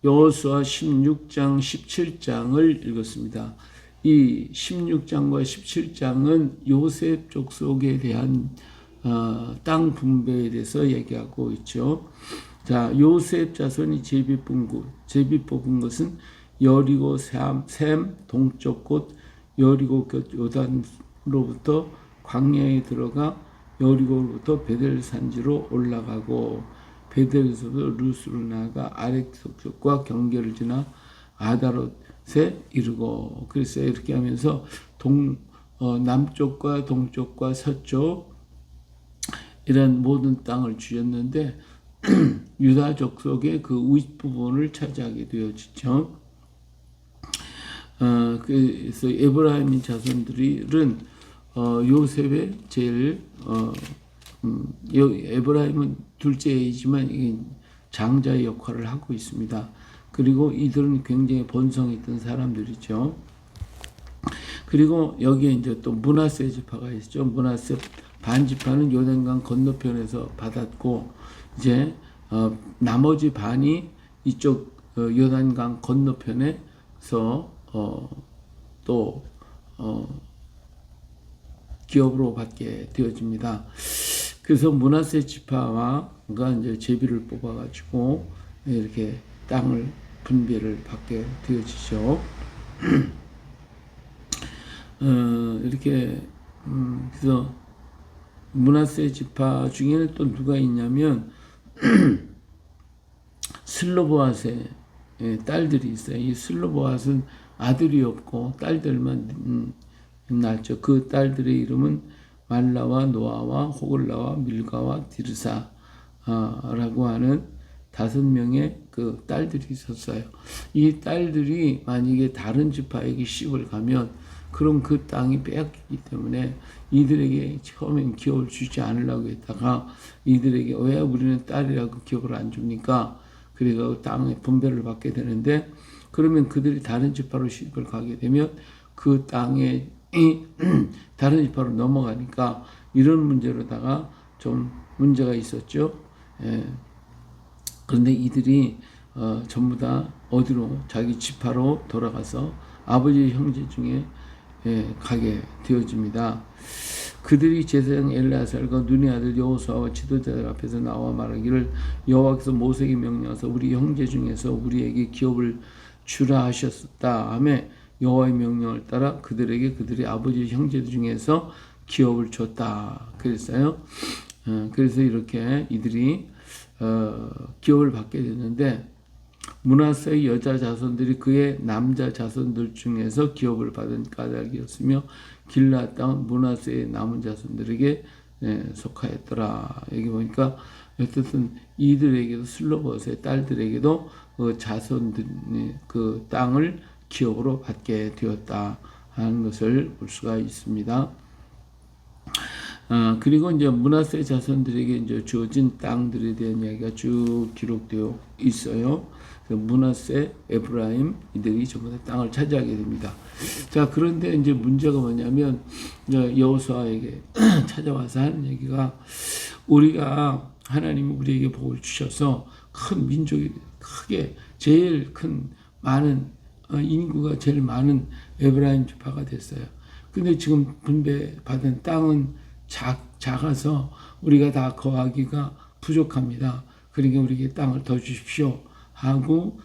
여호수아 16장, 17장을 읽었습니다. 이 16장과 17장은 요셉 족속에 대한 땅 분배에 대해서 얘기하고 있죠. 자, 요셉 자손이 제비 뽑은 것은 여리고, 셈, 동쪽 곳, 여리고 끝 요단으로부터 광야에 들어가 여리고로부터 베델 산지로 올라가고 베델에서도 루스로 나아가 아렉석과 경계를 지나 아다롯에 이르고. 그래서 이렇게 하면서 남쪽과 동쪽과 서쪽 이런 모든 땅을 주셨는데 유다 족속의 그 윗부분을 차지하게 되어지죠. 그래서 에브라임 자손들은 요셉의 제일 에브라임은 둘째이지만 장자의 역할을 하고 있습니다. 그리고 이들은 굉장히 본성있던 사람들이죠. 그리고 여기에 이제 또 므낫세 지파가 있죠. 므낫세 반지파는 요단강 건너편에서 받았고, 이제 나머지 반이 이쪽 요단강 건너편에서 또 기업으로 받게 되어집니다. 그래서 므낫세 지파가 이제 제비를 뽑아가지고 이렇게 땅을 분배를 받게 되어지죠. 이렇게 그래서 므낫세 지파 중에는 또 누가 있냐면 슬로보앗의 딸들이 있어요. 이 슬로보앗은 아들이 없고 딸들만 낳았죠. 그 딸들의 이름은 말라와 노아와 호글라와 밀가와 디르사라고 하는 5명의 그 딸들이 있었어요. 이 딸들이 만약에 다른 지파에게 시집을 가면 그럼 그 땅이 빼앗기기 때문에 이들에게 처음엔 기업을 주지 않으려고 했다가 이들에게 왜 우리는 딸이라고 기업을 안 줍니까? 그래서 땅의 분배를 받게 되는데, 그러면 그들이 다른 지파로 시집을 가게 되면 그 땅에 다른 지파로 넘어가니까 이런 문제로다가 좀 문제가 있었죠. 그런데 이들이 전부 다 어디로? 자기 지파로 돌아가서 아버지 형제 중에 가게 되어집니다. 그들이 제사장 엘레아살과 눈의 아들 여호수아와 지도자들 앞에서 나와 말하기를, 여호와께서 모세에게 명령하사 우리 형제 중에서 우리에게 기업을 주라 하셨다 하며 여호와의 명령을 따라 그들에게 그들의 아버지 형제들 중에서 기업을 줬다 그랬어요. 그래서 이렇게 이들이 기업을 받게 됐는데, 므낫세의 여자 자손들이 그의 남자 자손들 중에서 기업을 받은 까닭이었으며 길르앗 땅은 므낫세의 남은 자손들에게 속하였더라. 여기 보니까 어쨌든 이들에게도 슬로봇의 딸들에게도 그 자손들 그 땅을 기업으로 받게 되었다 하는 것을 볼 수가 있습니다. 그리고 이제 므낫세 자손들에게 이제 주어진 땅들에 대한 이야기가 쭉 기록되어 있어요. 므낫세, 에브라임 이들이 전부 다 땅을 차지하게 됩니다. 자, 그런데 이제 문제가 뭐냐면 여호수아에게 찾아와서 하는 얘기가, 우리가 하나님이 우리에게 복을 주셔서 큰 민족이 크게 제일 큰 많은 인구가 제일 많은 에브라임 지파가 됐어요. 근데 지금 분배받은 땅은 작아서 우리가 다 거하기가 부족합니다. 그러니까 우리에게 땅을 더 주십시오 하고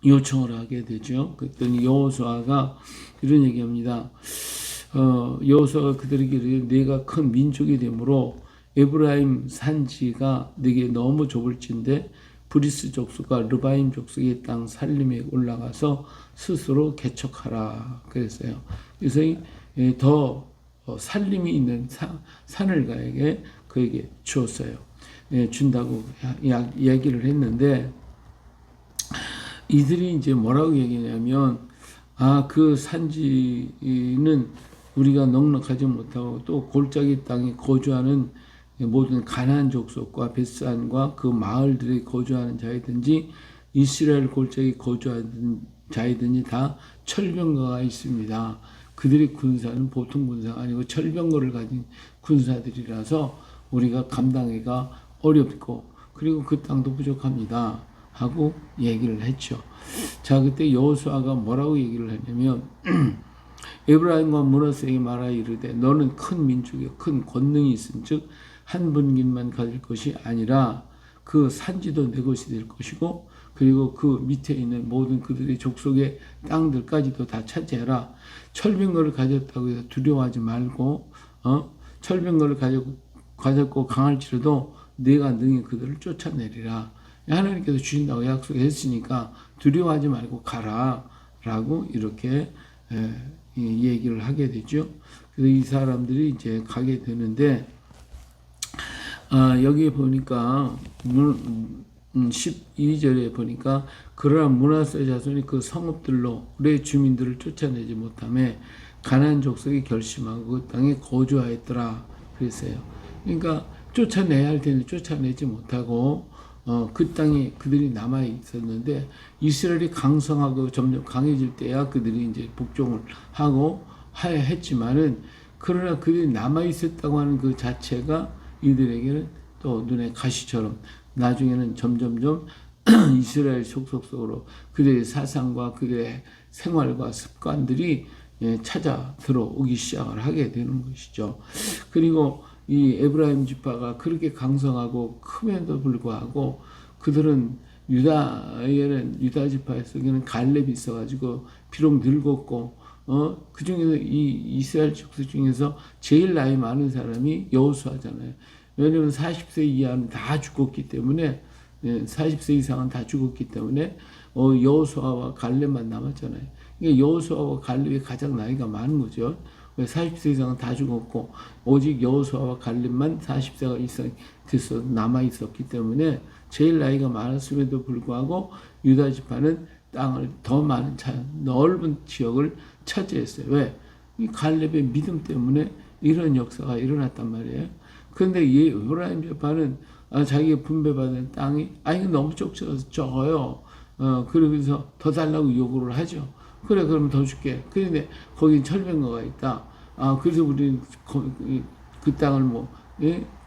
요청을 하게 되죠. 그랬더니 여호수아가 이런 얘기합니다. 여호수아가 그들에게 이르기를, 네가 큰 민족이 되므로 에브라임 산지가 네게 너무 좁을진데 브리스 족속과 르바임 족속의 땅 살림에 올라가서 스스로 개척하라 그랬어요. 그래서 더 살림이 있는 산을 그에게 주었어요. 준다고 이야기를 했는데, 이들이 이제 뭐라고 얘기냐면, 그 산지는 우리가 넉넉하지 못하고 또 골짜기 땅에 거주하는 모든 가나안 족속과 벳산과 그 마을들에 거주하는 자이든지 이스라엘 골짜기 거주하는 자이든지 다 철병거가 있습니다. 그들의 군사는 보통 군사가 아니고 철병거를 가진 군사들이라서 우리가 감당하기가 어렵고, 그리고 그 땅도 부족합니다. 하고 얘기를 했죠. 자, 그때 여호수아가 뭐라고 얘기를 했냐면 에브라임과 므낫세에게 말하여 이르되 너는 큰 민족에 큰 권능이 있은즉 한 분깃만 가질 것이 아니라 그 산지도 내 것이 될 것이고 그리고 그 밑에 있는 모든 그들의 족속의 땅들까지도 다 차지해라. 철병거를 가졌다고 해서 두려워하지 말고 철병거를 가졌고 강할지라도 내가 능히 그들을 쫓아내리라. 하나님께서 주신다고 약속했으니까 두려워하지 말고 가라 라고 이렇게 얘기를 하게 되죠. 그래서 이 사람들이 이제 가게 되는데 여기 보니까 12절에 보니까 그러나 므낫세 자손이 그 성읍들로의 주민들을 쫓아내지 못하며 가나안 족속이 결심하고 그 땅에 거주하였더라 그랬어요. 그러니까 쫓아내야 할 텐데 쫓아내지 못하고 그 땅에 그들이 남아 있었는데 이스라엘이 강성하고 점점 강해질 때야 그들이 이제 복종을 하고 했지만은 그러나 그들이 남아 있었다고 하는 그 자체가 이들에게는 또 눈에 가시처럼 나중에는 점점점 이스라엘 속속 속으로 그들의 사상과 그들의 생활과 습관들이 찾아 들어오기 시작을 하게 되는 것이죠. 그리고 이 에브라임 지파가 그렇게 강성하고 크면도 불구하고 그들은 유다 지파 속에는 갈렙이 있어가지고 비록 늙었고 그 중에서 이 이스라엘 족속 중에서 제일 나이 많은 사람이 여호수아잖아요. 왜냐하면 40세 이하는 다 죽었기 때문에 40세 이상은 다 죽었기 때문에 여호수아와 갈렙만 남았잖아요. 그러니까 여호수아와 갈렙이 가장 나이가 많은 거죠. 40세 이상은 다 죽었고 오직 여호수아와 갈렙만 40세가 남아 있었기 때문에 제일 나이가 많았음에도 불구하고 유다 지파는 땅을 더 많은 넓은 지역을 차지했어요. 왜? 이 갈렙의 믿음 때문에 이런 역사가 일어났단 말이에요. 그런데 이 에브라임 지파는 자기가 분배받은 땅이 이거 너무 적어요. 그러면서 더 달라고 요구를 하죠. 그래, 그러면 더 줄게. 그런데 거긴 철병거가 있다. 그래서 우리는 그 땅을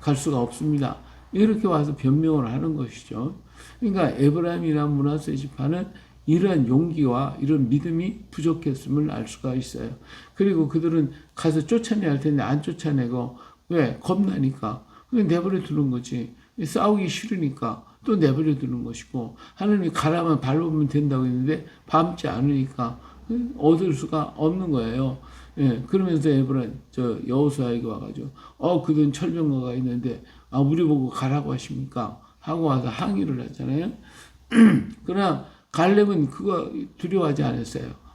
갈 수가 없습니다. 이렇게 와서 변명을 하는 것이죠. 그러니까 에브라임이나 므낫세 지파는 이러한 용기와 이런 믿음이 부족했음을 알 수가 있어요. 그리고 그들은 가서 쫓아내야 할 텐데 안 쫓아내고 왜? 겁나니까. 그냥 내버려 두는 거지. 싸우기 싫으니까 또 내버려 두는 것이고 하나님이 가라면 밟으면 된다고 했는데 밟지 않으니까 얻을 수가 없는 거예요. 그러면서 여호수아에게 와가지고 그들은 철병거가 있는데 우리 보고 가라고 하십니까? 하고 와서 항의를 하잖아요. 그러나 갈렙은 그거 두려워하지 않았어요.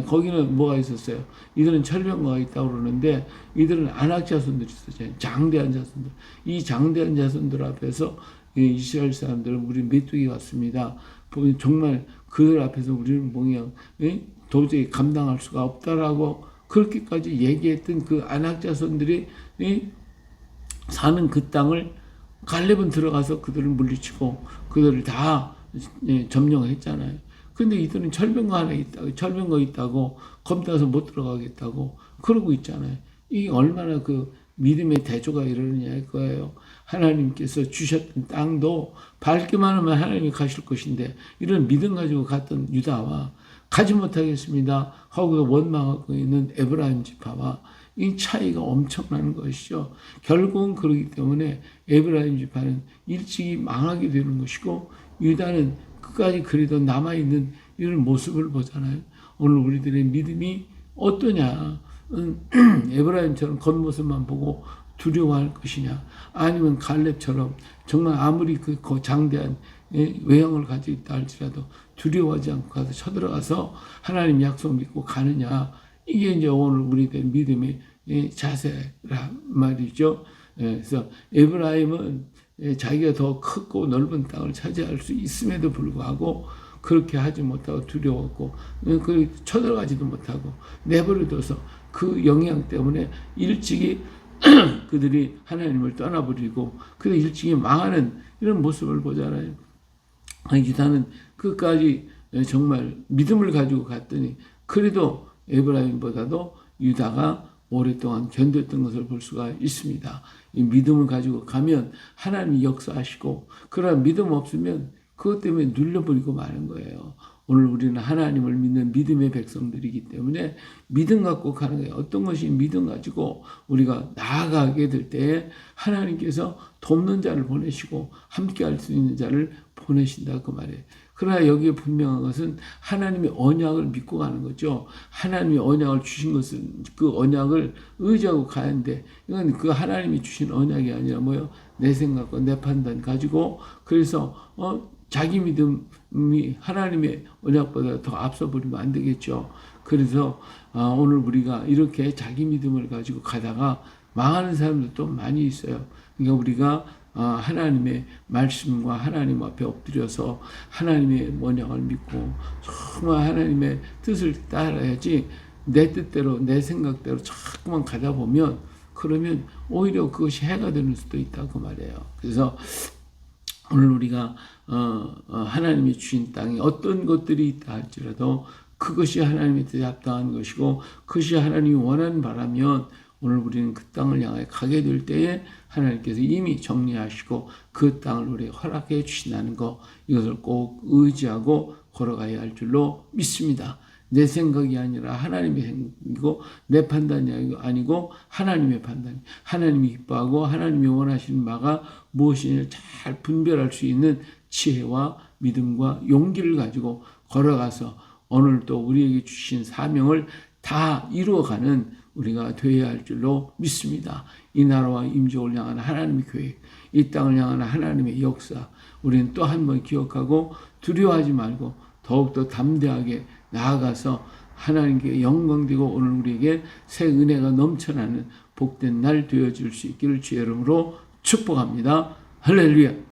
거기는 뭐가 있었어요? 이들은 철병거가 있다고 그러는데 이들은 안악 자손들이 있었잖아요. 장대한 자손들. 이 장대한 자손들 앞에서 이스라엘 사람들은 우리 메뚜기 같습니다. 정말 그들 앞에서 우리는 도저히 감당할 수가 없다라고 그렇게까지 얘기했던 그 안악 자손들이 사는 그 땅을 갈렙은 들어가서 그들을 물리치고 그들을 다 점령했잖아요. 근데 이들은 철병거 있다고 겁나서 못 들어가겠다고 그러고 있잖아요. 이게 얼마나 그 믿음의 대조가 이러느냐 거예요. 하나님께서 주셨던 땅도 밟기만 하면 하나님이 가실 것인데 이런 믿음 가지고 갔던 유다와 가지 못하겠습니다 하고 원망하고 있는 에브라임 지파와 이 차이가 엄청난 것이죠. 결국은 그러기 때문에 에브라임 지파는 일찍이 망하게 되는 것이고 유다는 끝까지 그래도 남아있는 이런 모습을 보잖아요. 오늘 우리들의 믿음이 어떠냐. 에브라임처럼 겉모습만 보고 두려워할 것이냐. 아니면 갈렙처럼 정말 아무리 그 장대한 외형을 가지고 있다 할지라도 두려워하지 않고 가서 쳐들어가서 하나님 약속 믿고 가느냐. 이게 이제 오늘 우리들 믿음의 자세라 말이죠. 그래서 에브라임은 자기가 더 크고 넓은 땅을 차지할 수 있음에도 불구하고 그렇게 하지 못하고 두려웠고 쳐들어가지도 못하고 내버려둬서 그 영향 때문에 일찍이 그들이 하나님을 떠나버리고 그들 일찍이 망하는 이런 모습을 보잖아요. 유다는 끝까지 정말 믿음을 가지고 갔더니 그래도 에브라임보다도 유다가 오랫동안 견뎠던 것을 볼 수가 있습니다. 이 믿음을 가지고 가면 하나님이 역사하시고 그러나 믿음 없으면 그것 때문에 눌려버리고 마는 거예요. 오늘 우리는 하나님을 믿는 믿음의 백성들이기 때문에 믿음 갖고 가는 거예요. 어떤 것이 믿음 가지고 우리가 나아가게 될 때에 하나님께서 돕는 자를 보내시고 함께 할 수 있는 자를 보내신다 그 말이에요. 그러나 여기에 분명한 것은 하나님의 언약을 믿고 가는 거죠. 하나님의 언약을 주신 것은 그 언약을 의지하고 가야 하는데 이건 그 하나님이 주신 언약이 아니라 뭐요? 내 생각과 내 판단 가지고 그래서 자기 믿음이 하나님의 언약보다 더 앞서 버리면 안 되겠죠. 그래서 오늘 우리가 이렇게 자기 믿음을 가지고 가다가 망하는 사람들도 많이 있어요. 그러니까 우리가 하나님의 말씀과 하나님 앞에 엎드려서 하나님의 언약을 믿고 정말 하나님의 뜻을 따라야지 내 뜻대로 내 생각대로 자꾸만 가다 보면 그러면 오히려 그것이 해가 되는 수도 있다 그 말이에요. 그래서 오늘 우리가 하나님이 주신 땅에 어떤 것들이 있다 할지라도 그것이 하나님의 뜻에 합당한 것이고 그것이 하나님이 원하는 바라면 오늘 우리는 그 땅을 향해 가게 될 때에 하나님께서 이미 정리하시고 그 땅을 우리에게 허락해 주신다는 것, 이것을 꼭 의지하고 걸어가야 할 줄로 믿습니다. 내 생각이 아니라 하나님의 생각이고 내 판단이 아니고 하나님의 판단, 하나님이 기뻐하고 하나님이 원하시는 바가 무엇인지 잘 분별할 수 있는 지혜와 믿음과 용기를 가지고 걸어가서 오늘 또 우리에게 주신 사명을 다 이루어가는 우리가 되어야 할 줄로 믿습니다. 이 나라와 임종을 향한 하나님의 계획, 이 땅을 향한 하나님의 역사, 우리는 또 한 번 기억하고 두려워하지 말고 더욱더 담대하게 나아가서 하나님께 영광되고 오늘 우리에게 새 은혜가 넘쳐나는 복된 날 되어질 수 있기를 주의 이름으로 축복합니다. 할렐루야.